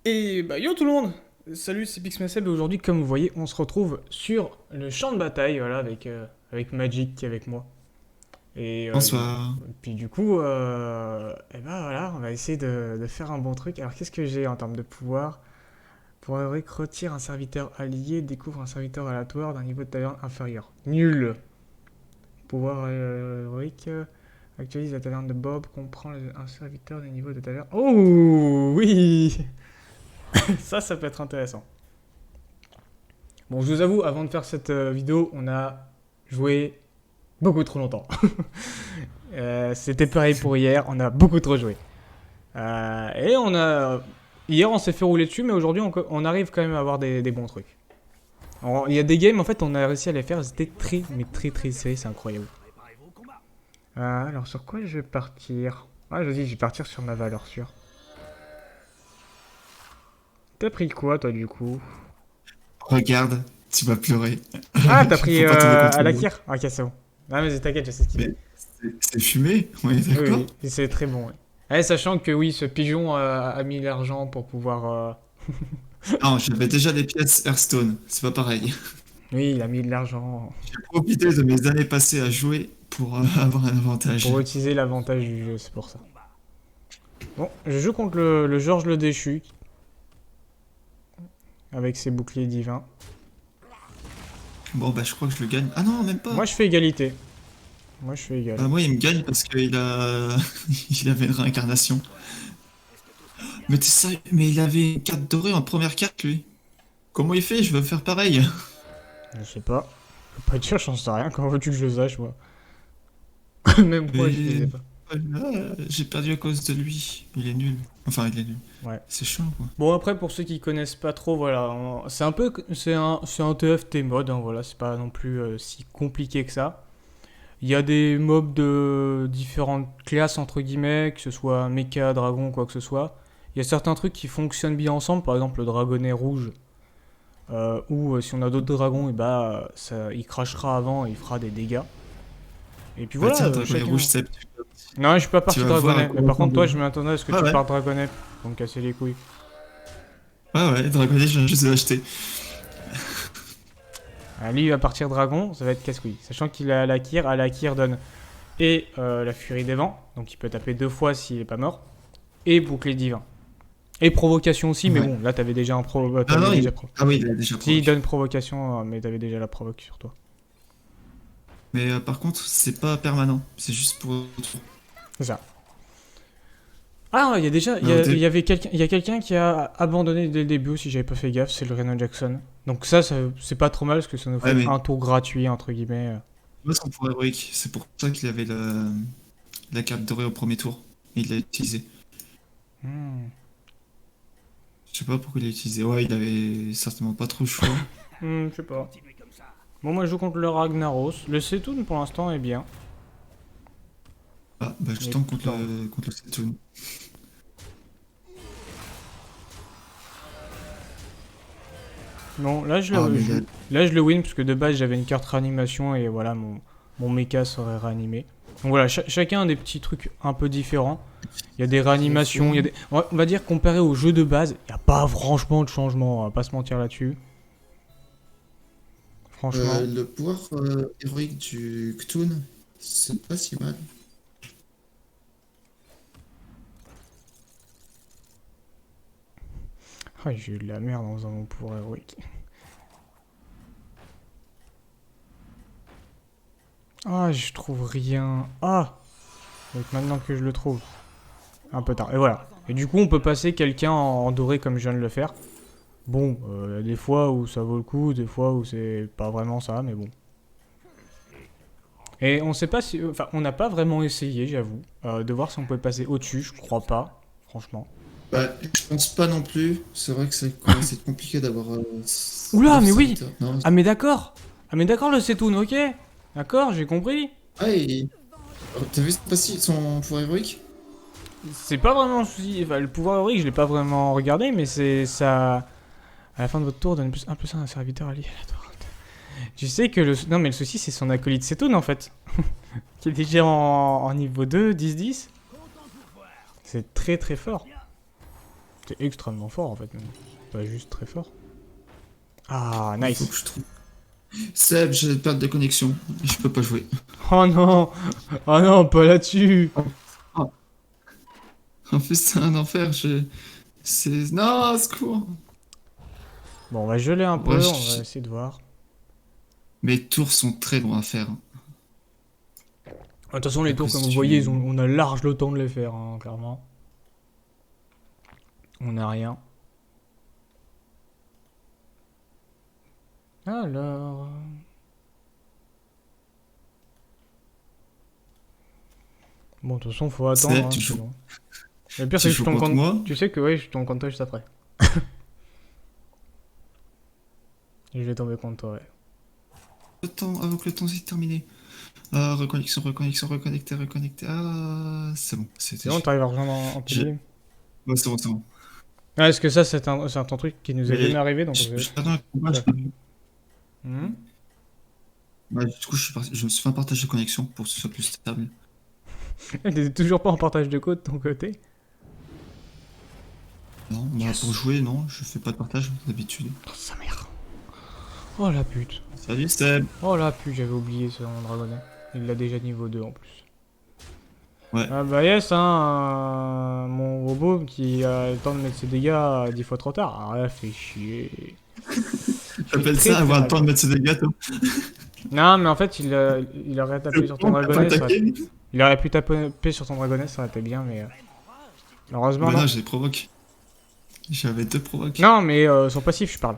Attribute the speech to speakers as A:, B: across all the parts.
A: Et bah yo tout le monde. Salut, c'est Pixmaseb et aujourd'hui, comme vous voyez, on se retrouve sur le champ de bataille, voilà, avec Magic qui est avec moi. Et
B: Bonsoir.
A: puis du coup, et ben voilà, on va essayer de faire un bon truc. Alors qu'est-ce que j'ai en termes de pouvoir? Pouvoir héroïque, retire un serviteur allié, découvre un serviteur aléatoire d'un niveau de taverne inférieur. Nul. Pouvoir héroïque, actualise la taverne de Bob, comprend un serviteur des niveaux de taverne. Oh oui. Ça peut être intéressant. Bon, je vous avoue, avant de faire cette vidéo, on a joué beaucoup trop longtemps. C'était pareil pour hier, on a beaucoup trop joué. Et on a... Hier, on s'est fait rouler dessus, mais aujourd'hui, on arrive quand même à avoir des bons trucs. Alors, il y a des games, en fait, on a réussi à les faire, c'était très serré, c'est incroyable. Alors, sur quoi je vais partir? Ah, je dis, je vais partir sur ma valeur sûre. T'as pris quoi, toi, du coup?
B: Regarde, tu vas pleurer.
A: Ah, t'as pris
B: Faut pas tomber contre
A: à la
B: moi.
A: kir. Ok, c'est bon. Ah, mais t'inquiète, je sais ce qu'il fait.
B: Mais c'est fumé, on est
A: Oui,
B: d'accord?
A: oui, c'est très bon, oui. Eh, sachant que oui, ce pigeon a mis l'argent pour pouvoir...
B: Non, j'avais déjà des pièces Hearthstone, c'est pas pareil.
A: Oui, il a mis de l'argent
B: J'ai profité de mes années passées à jouer pour avoir un avantage.
A: pour utiliser l'avantage du jeu, c'est pour ça. Bon, je joue contre le Georges le Déchu, avec ses boucliers divins.
B: Bon, bah je crois que je le gagne. Ah non, même pas.
A: Moi, je fais égalité. Moi, je fais égal.
B: Bah moi, il me gagne parce qu'il a... il avait une réincarnation. Mais t'es sérieux? Mais il avait une carte dorée en première carte, lui. Comment il fait? Je veux faire pareil.
A: Je sais pas. Je peux pas dire, j'en sais rien. Comment veux-tu que je le sache, moi? Même moi, je
B: Mais...
A: sais pas.
B: Voilà, j'ai perdu à cause de lui. Il est nul. Enfin, il est nul.
A: Ouais.
B: C'est chiant, quoi.
A: Bon, après, pour ceux qui connaissent pas trop, voilà, c'est un peu, c'est un TFT mode, hein, voilà, c'est pas non plus si compliqué que ça. Il y a des mobs de différentes classes, entre guillemets, que ce soit mecha, dragon, quoi que ce soit. Il y a certains trucs qui fonctionnent bien ensemble, par exemple le dragonnet rouge, ou si on a d'autres dragons, et bah, ça, il crachera avant et il fera des dégâts. Et puis
B: Bah
A: voilà,
B: tiens, Dragonnet
A: chacun.
B: Rouge, Seb,
A: Non, je suis pas
B: tu
A: parti
B: vas voir à
A: dragonnet,
B: quoi
A: mais par contre,
B: ressemble
A: toi,
B: le
A: je
B: jeu.
A: m'attendais à ce que
B: Ah
A: tu
B: ouais,
A: partes dragonnet pour me casser les couilles.
B: ah ouais, Dragonnet, je viens juste de l'acheter.
A: Ah, lui, il va partir dragon, ça va être casse-couille. Sachant qu'il a la Kir donne et la furie des vents, donc il peut taper 2 fois s'il est pas mort, et bouclier divin. Et provocation aussi, mais
B: Ouais.
A: bon, là t'avais déjà un
B: Ah
A: t'avais
B: non,
A: déjà pro.
B: ah oui, il a déjà
A: Si, il
B: proc.
A: donne provocation, mais t'avais déjà la provoque sur toi.
B: Mais par contre, c'est pas permanent, c'est juste pour...
A: C'est ça. Ah, il y a déjà,
B: Alors,
A: il y avait quelqu'un, il y a quelqu'un qui a abandonné dès le début, si j'avais pas fait gaffe, c'est le Reno Jackson. Donc ça c'est pas trop mal parce que ça nous
B: ouais,
A: fait
B: mais
A: un tour gratuit entre guillemets.
B: moi, son pour héroïque, c'est pour ça qu'il avait la carte dorée au premier tour. Et il l'a utilisé.
A: Hmm.
B: Je sais pas pourquoi il l'a utilisé. Ouais, il avait certainement pas trop le choix.
A: Je sais pas. Bon, moi je joue contre le Ragnaros. Le Setoun pour l'instant est bien.
B: Ah, bah je
A: Mais
B: tombe
A: putain.
B: contre le Setoun.
A: Non, là
B: Ah, mais là...
A: là je le win parce que de base j'avais une carte réanimation et voilà mon mecha serait réanimé. Donc voilà, chacun a des petits trucs un peu différents. Il y a des réanimations, il y a des... On va dire comparé au jeu de base, il n'y a pas franchement de changement, on va pas se mentir là-dessus. Franchement.
B: Le pouvoir héroïque du Ktun, c'est pas si mal.
A: Ah, j'ai eu de la merde en faisant mon pouvoir héroïque. Ah, je trouve rien. Ah, donc maintenant que je le trouve. Un peu tard. Et voilà. Et du coup, on peut passer quelqu'un en doré comme je viens de le faire. Bon, il y a des fois où ça vaut le coup, des fois où c'est pas vraiment ça, mais bon. Et on sait pas si... Enfin, on n'a pas vraiment essayé, j'avoue, de voir si on pouvait passer au-dessus. Je crois pas, franchement.
B: Bah, je pense pas non plus. C'est vrai que c'est compliqué d'avoir
A: Oula,
B: 9
A: mais oui.
B: serviteurs. Non,
A: Ah, mais d'accord. Ah, mais d'accord, le Setoun, ok. D'accord, j'ai compris.
B: ah, t'as vu son pouvoir héroïque?
A: C'est pas vraiment un souci. Enfin, le pouvoir héroïque, je l'ai pas vraiment regardé, mais c'est ça... À la fin de votre tour, donne un plus un à un serviteur allié aléatoire. Tu sais que le... Non, mais le souci, c'est son acolyte Cétone, en fait. Qui est déjà en niveau 2, 10-10. C'est très très fort. C'est extrêmement fort, en fait, même. Pas juste très fort. Ah,
B: Il faut
A: nice.
B: que je trouve. Seb, j'ai perte de connexion. Je peux pas jouer.
A: Oh non. Oh non, pas là-dessus.
B: Oh. En plus, c'est un enfer. C'est. Non, secours.
A: Bon, on va geler un
B: Ouais,
A: peu, on va essayer de voir.
B: mes tours sont très longs à faire.
A: De toute façon, les tours,
B: Après,
A: comme
B: si
A: vous voyez,
B: tu.
A: on a large le temps de les faire, hein, clairement. On n'a rien. Alors... Bon, de toute façon, faut attendre,
B: Seb,
A: hein,
B: tu joues,
A: sinon. Le pire, c'est
B: tu
A: que je
B: joues
A: tombe
B: contre
A: contre...
B: moi.
A: Tu sais que, ouais, je tombe contre toi juste après. Et je vais tomber contre toi, ouais.
B: Le temps, avant que le temps soit terminé. Ah, reconnexion, reconnexion, reconnecter, reconnecter. Ah, c'est bon,
A: C'est
B: c'était.
A: bon, t'arrives à rejoindre en
B: J'ai-
A: pilier.
B: Ouais, c'est bon, c'est bon.
A: Ah, est-ce que ça, c'est un truc qui nous est jamais
B: Mais
A: arrivé, donc on
B: je
A: sait...
B: perds un combat.
A: Ouais. Hmm.
B: Ouais, du coup, je me suis fait un partage de connexion pour que ce soit plus stable.
A: T'es toujours pas en partage de code de ton côté?
B: Non, bah, pour jouer, non, je fais pas de partage d'habitude.
A: Oh, sa mère. Oh la pute.
B: Salut Seb!
A: Oh la pute, j'avais oublié ce dragonnet. Il l'a déjà niveau 2 en plus.
B: Ouais,
A: Ah bah yes, hein, mon robot qui a le temps de mettre ses dégâts 10 fois trop tard. Ah, fait chier.
B: t'appelles
A: très,
B: ça
A: très
B: avoir le
A: mal.
B: temps de mettre ses dégâts, toi?
A: Non, mais en fait, il aurait tapé sur ton
B: T'as pas
A: dragonnet.
B: attaqué?
A: Il aurait pu taper sur ton dragonnet, ça aurait été bien, mais malheureusement,
B: Bah non,
A: non.
B: j'ai provoque. J'avais deux provoques.
A: Non, mais son passif, je parle.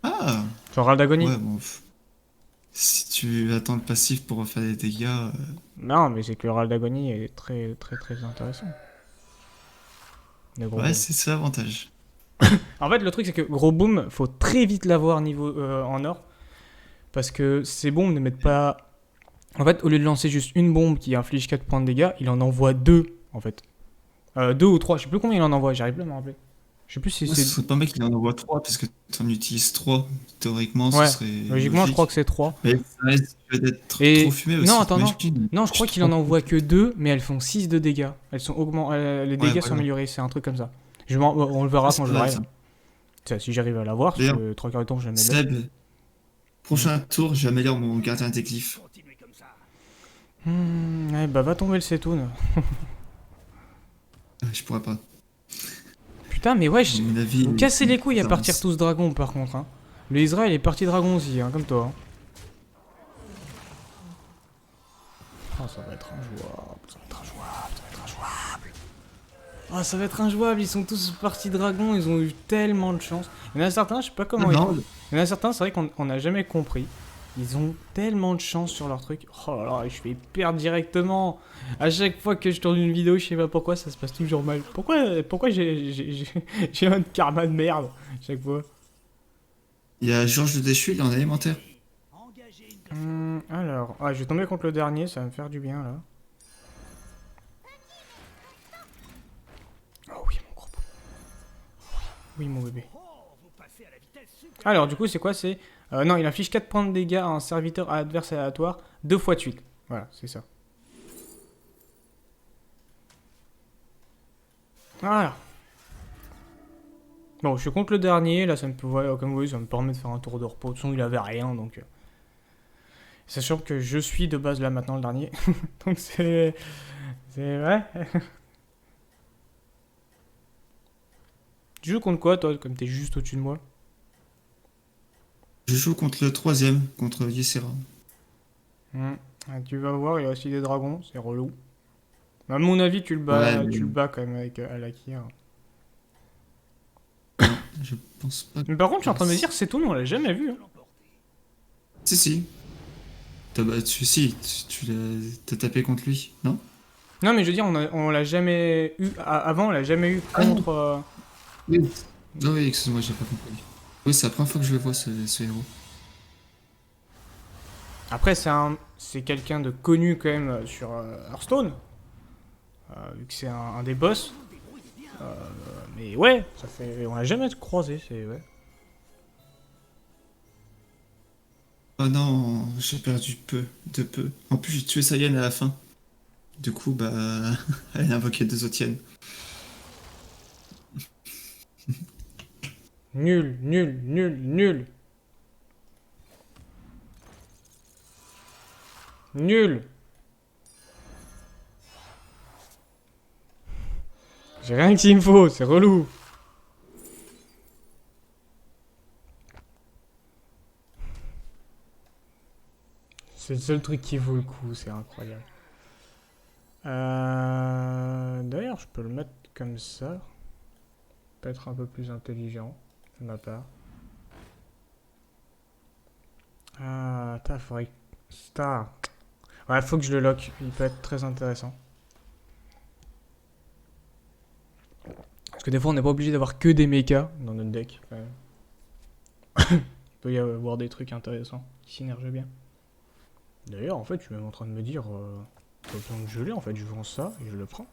B: Ah!
A: Son râle d'agonie.
B: Ouais, bon. Si tu attends le passif pour refaire des dégâts.
A: Non, mais c'est que le râle d'agonie est très, très, très intéressant. Le gros
B: Ouais,
A: boom.
B: c'est ça l'avantage.
A: En fait, le truc, c'est que gros boom, faut très vite l'avoir niveau en or. Parce que ces bombes ne mettent pas. En fait, au lieu de lancer juste une bombe qui inflige 4 points de dégâts, il en envoie 2 en fait. 2 ou 3, je sais plus combien il en envoie, j'arrive plus à me rappeler. Je sais plus si
B: Ouais, ce
A: c'est.
B: serait pas mal qu'il en envoie 3 parce que tu en utilises 3. Théoriquement, ce
A: Ouais,
B: serait
A: logiquement, je crois
B: logique.
A: que c'est 3.
B: Mais ça risque d'être trop
A: Et.
B: fumé
A: Non,
B: aussi,
A: attends, non.
B: t'imagines?
A: Non, je crois qu'il en envoie que 2, mais elles font 6 de dégâts. Elles sont les
B: Ouais,
A: dégâts sont
B: voilà.
A: améliorés, c'est un truc comme ça. On le verra
B: Ah, c'est
A: quand je
B: pas mal
A: l'aurai.
B: ça.
A: Ça, si j'arrive à l'avoir, parce
B: D'ailleurs,
A: que 3 quarts du temps, je la mets là.
B: Seb, prochain tour, j'améliore mon gardien des glyphes.
A: Ouais, bah va tomber le Cétoun.
B: Je pourrais pas.
A: Putain, mais ouais,
B: À mon avis,
A: vous me cassez les couilles à
B: ça
A: partir
B: avance.
A: tous dragon par contre. Hein. Le Israël est parti dragon aussi, hein, comme toi. Hein. Oh, ça va être injouable, ça va être injouable, ça va être injouable. Oh, ça va être injouable, ils sont tous partis dragon, ils ont eu tellement de chance. Il y en a certains, je sais pas comment
B: Non,
A: ils
B: non,
A: font. Il y en a certains, c'est vrai qu'on n'a jamais compris. Ils ont tellement de chance sur leur truc. Oh là là, je vais perdre directement. À chaque fois que je tourne une vidéo, je sais pas pourquoi, ça se passe toujours mal. Pourquoi j'ai un karma de merde chaque fois.
B: il y a Georges le Déchu, il est en élémentaire.
A: Alors, je vais tomber contre le dernier, ça va me faire du bien là. Oh oui, mon gros bout. Oui, mon bébé. Alors, du coup, c'est quoi? C'est. Non, il inflige 4 points de dégâts à un serviteur adverse aléatoire 2 fois de suite. Voilà, c'est ça. Voilà. Bon, je suis contre le dernier, là, ça me peut, ouais, comme vous voyez, ça me permet de faire un tour de repos. De toute façon, il avait rien, donc. Sachant que je suis de base là maintenant le dernier. Donc c'est. C'est vrai. Tu joues contre quoi, toi, comme t'es juste au-dessus de moi?
B: Je joue contre le troisième, contre Yesera.
A: Tu vas voir, il y a aussi des dragons, c'est relou. À mon avis, tu
B: Ouais,
A: tu le bats quand même avec Alakir.
B: je pense pas
A: Mais par contre, je suis en
B: que...
A: train de me dire, c'est tout, on l'a jamais vu. Hein.
B: Si, si. T'as battu, si, t'as tapé contre lui, non?
A: Non, mais je veux dire, on l'a jamais eu. Avant, on l'a jamais eu
B: Ah non.
A: contre.
B: Oui. Ah oui, excuse-moi, j'ai pas compris. Oui, c'est la première fois que je le vois, ce héros.
A: Après, c'est quelqu'un de connu quand même sur Hearthstone. Vu que c'est un des boss. Mais ouais, ça fait. On l'a jamais croisé, c'est. Ouais.
B: Oh non, j'ai perdu de peu. En plus, j'ai tué Saiyan à la fin. Du coup, bah, elle a invoqué deux Otiennes.
A: Nul, nul, nul, nul. Nul. J'ai rien qu'il me faut, c'est relou. C'est le seul truc qui vaut le coup, c'est incroyable. D'ailleurs, je peux le mettre comme ça. Peut-être un peu plus intelligent de ma part. Ah, attends, faudrait. Star. Ouais, faut que je le lock. Il peut être très intéressant. Parce que des fois, on n'est pas obligé d'avoir que des mechas dans notre deck. Quand même. Il peut y avoir des trucs intéressants qui synergent bien. D'ailleurs, en fait, je suis même en train de me dire. Pas besoin de geler, en fait, je vends ça et je le prends.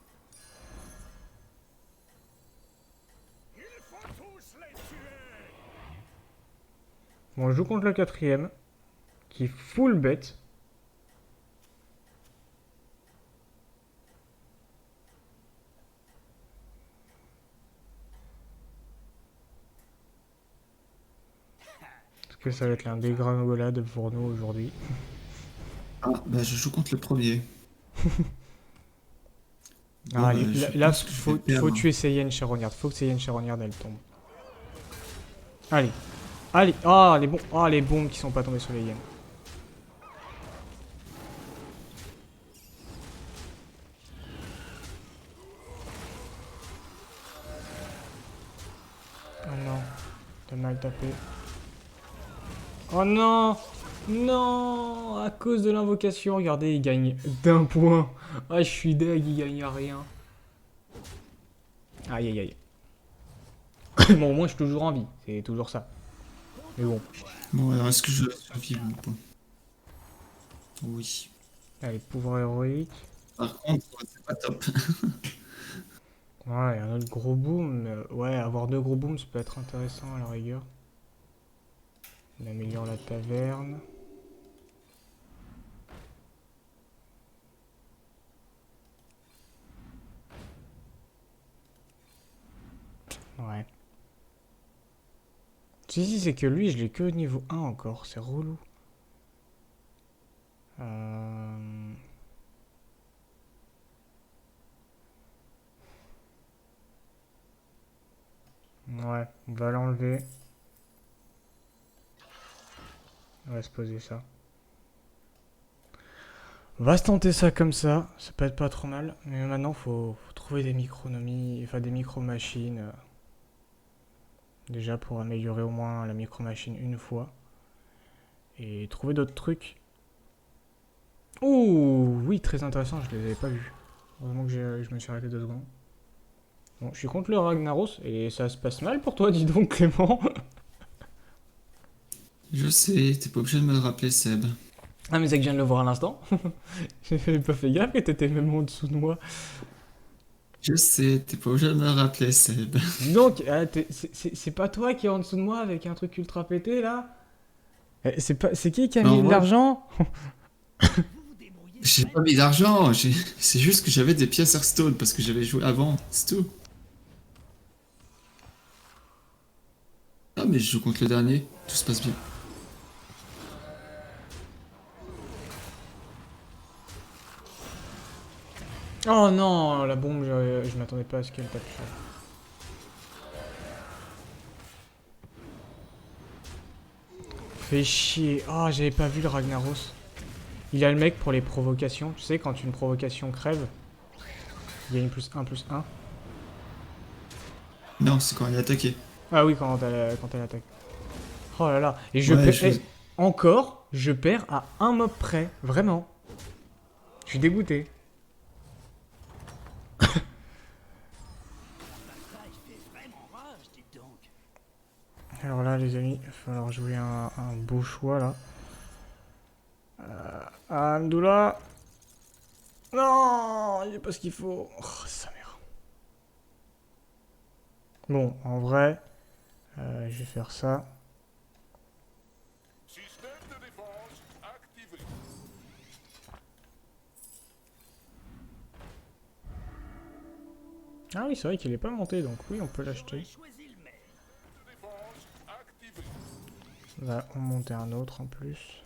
A: Bon, je joue contre le quatrième, qui est full bête. Parce que ça va être l'un des dégringolade pour nous aujourd'hui.
B: Ah, bah, je joue contre le premier.
A: Ah,
B: Bon,
A: allez, là,
B: je
A: là,
B: pense que je vais
A: faut
B: perdre.
A: tuer Saiyan Charognard. Faut que Saiyan Charognard elle tombe. Allez, allez. Ah, les bombes qui sont pas tombées sur les hyènes. Oh non, t'as mal tapé. Oh non, non, à cause de l'invocation, regardez, il gagne d'un point. Ah, je suis deg, il gagne à rien. Aïe, aïe, aïe. Bon, au moins, je suis toujours en vie. C'est toujours ça. Mais bon,
B: Bon, alors est-ce que je vais survivre ou pas? Oui.
A: allez, pouvoir héroïque.
B: Par contre, c'est pas top.
A: Ouais, un autre gros boom. Ouais, avoir deux gros booms, ça peut être intéressant à la rigueur. On améliore la taverne. Ouais. Si, c'est que lui, je l'ai que au niveau 1 encore. C'est relou. Euh... Ouais, on va l'enlever. On va se poser ça. On va se tenter ça comme ça peut être pas trop mal. Mais maintenant, faut trouver des micronomies, enfin des micro-machines. Déjà pour améliorer au moins la micro-machine une fois. Et trouver d'autres trucs. Ouh, oui, très intéressant, je les avais pas vus. Heureusement que je me suis arrêté 2 secondes. Bon, je suis contre le Ragnaros et ça se passe mal pour toi, dis donc Clément.
B: Je sais, t'es pas obligé de me le rappeler, Seb.
A: Ah mais c'est que je viens de le voir à l'instant. J'ai pas fait gaffe que t'étais même en dessous de moi.
B: Je sais, t'es pas obligé de me le rappeler, Seb.
A: Dis donc, c'est pas toi qui est en dessous de moi avec un truc ultra pété là? C'est qui a mis
B: Alors
A: de
B: moi,
A: l'argent?
B: j'ai pas mis d'argent, c'est juste que j'avais des pièces Hearthstone parce que j'avais joué avant, c'est tout. Ah, mais je joue contre le dernier, tout se passe bien.
A: Oh non, la bombe, je m'attendais pas à ce qu'elle tape ça. Fais chier. Oh, j'avais pas vu le Ragnaros. Il a le mec pour les provocations. Tu sais, quand une provocation crève, il y a une +1/+1.
B: Non, c'est quand il est attaqué.
A: Ah oui, quand elle attaque. Oh là là. Et je
B: Ouais,
A: perds. Encore, je perds à un mob près. Vraiment. Je suis dégoûté. Alors là, les amis, il va falloir jouer un beau choix là. Amdoula. Non, il est pas ce qu'il faut. Oh, sa mère. Bon, en vrai, je vais faire ça. Ah oui, c'est vrai qu'il est pas monté, donc oui, on peut l'acheter. Là, on monter un autre en plus.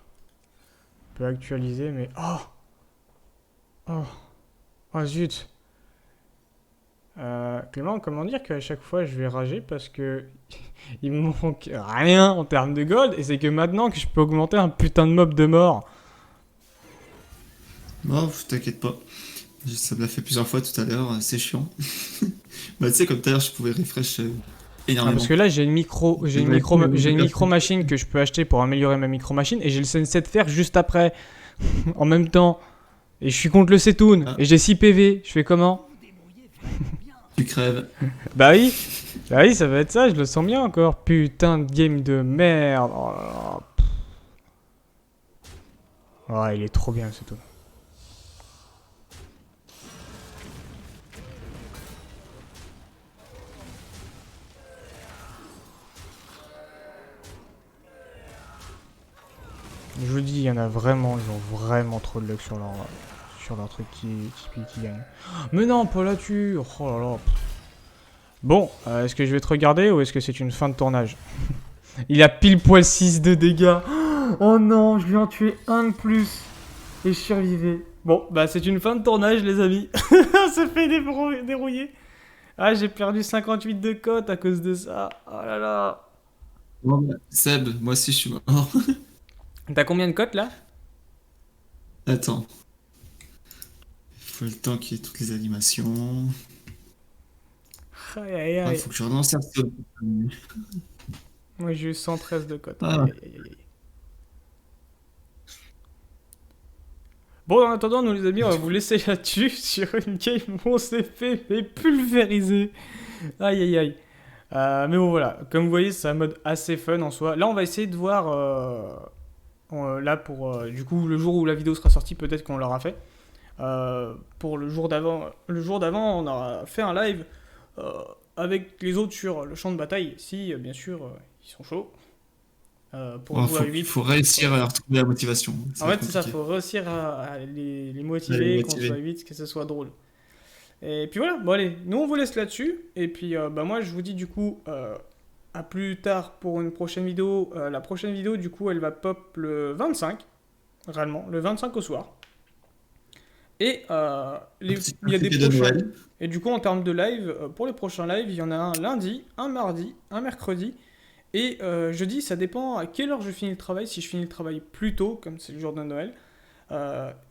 A: On peut actualiser, mais... Oh! Oh! Oh zut! Clément, comment dire qu'à chaque fois je vais rager parce que il me manque rien en termes de gold et c'est que maintenant que je peux augmenter un putain de mob de mort.
B: Bon, t'inquiète pas. Ça me l'a fait plusieurs fois tout à l'heure, c'est chiant. Bah, tu sais, comme tout à l'heure, je pouvais refresh
A: Ah, parce
B: énormément.
A: que là j'ai une
B: Je vais
A: micro machine que je peux acheter pour améliorer ma micro machine et j'ai le sensei de fer juste après en même temps et je suis contre le Setoun
B: Ah,
A: et j'ai 6 PV. Je fais comment?
B: tu crèves.
A: Bah oui, bah oui, ça va être ça. Je le sens bien encore. Putain de game de merde. Oh là là. Oh, il est trop bien ce Setoun. Je vous dis, il y en a vraiment, ils ont vraiment trop de luck sur leur truc qui gagne. Mais non, pas là-dessus. Oh là là. Bon, est-ce que je vais te regarder ou est-ce que c'est une fin de tournage? Il a pile poil 6 de dégâts. Oh non, je lui en tué un de plus. Et je survivais. Bon, bah c'est une fin de tournage, les amis. On se fait dérouiller. Ah, j'ai perdu 58 de cote à cause de ça. Oh là là.
B: Bon, bah, Seb, moi aussi, je suis mort.
A: T'as combien de cotes là?
B: Attends. Il faut le temps qu'il y ait toutes les animations.
A: Aïe aïe
B: Ah, il
A: aïe.
B: faut que je relance un peu.
A: Moi j'ai eu 113 de cote. Aïe
B: Ah,
A: aïe aïe aïe. Bon, en attendant, nous les amis, on va vous laisser là-dessus sur une game où on s'est fait pulvériser. Aïe aïe aïe. Mais bon, voilà. Comme vous voyez, c'est un mode assez fun en soi. Là, on va essayer de voir. Là, pour. Du coup, le jour où la vidéo sera sortie, peut-être qu'on l'aura fait. Pour le jour d'avant. Le jour d'avant, on aura fait un live avec les autres sur le champ de bataille. Si, bien sûr, ils sont chauds. Pour
B: bon,
A: jouer à 8.
B: faut réussir à retrouver la motivation. Ça
A: En
B: va
A: fait,
B: être
A: c'est ça,
B: compliqué.
A: faut réussir à les
B: Allez,
A: motiver, qu'on soit
B: motivé.
A: 8, que ce soit drôle. Et puis voilà, bon allez, nous on vous laisse là-dessus. Et puis bah moi je vous dis du coup à plus tard pour une prochaine vidéo. La prochaine vidéo du coup elle va pop le 25, réellement, le 25 au soir. Et il y a des
B: Profiter de
A: prochains.
B: Noël.
A: Et du coup en termes de live, pour les prochains lives, il y en a un lundi, un mardi, un mercredi. Et jeudi, ça dépend à quelle heure je finis le travail. Si je finis le travail plus tôt, comme c'est le jour de Noël,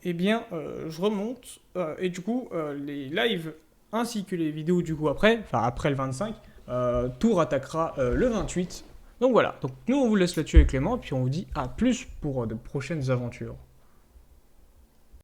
A: eh bien, je remonte. Et du coup, les lives ainsi que les vidéos du coup après, enfin après le 25, tout rattaquera le 28. Donc voilà, donc nous on vous laisse là-dessus avec Clément, puis on vous dit à plus pour de prochaines aventures.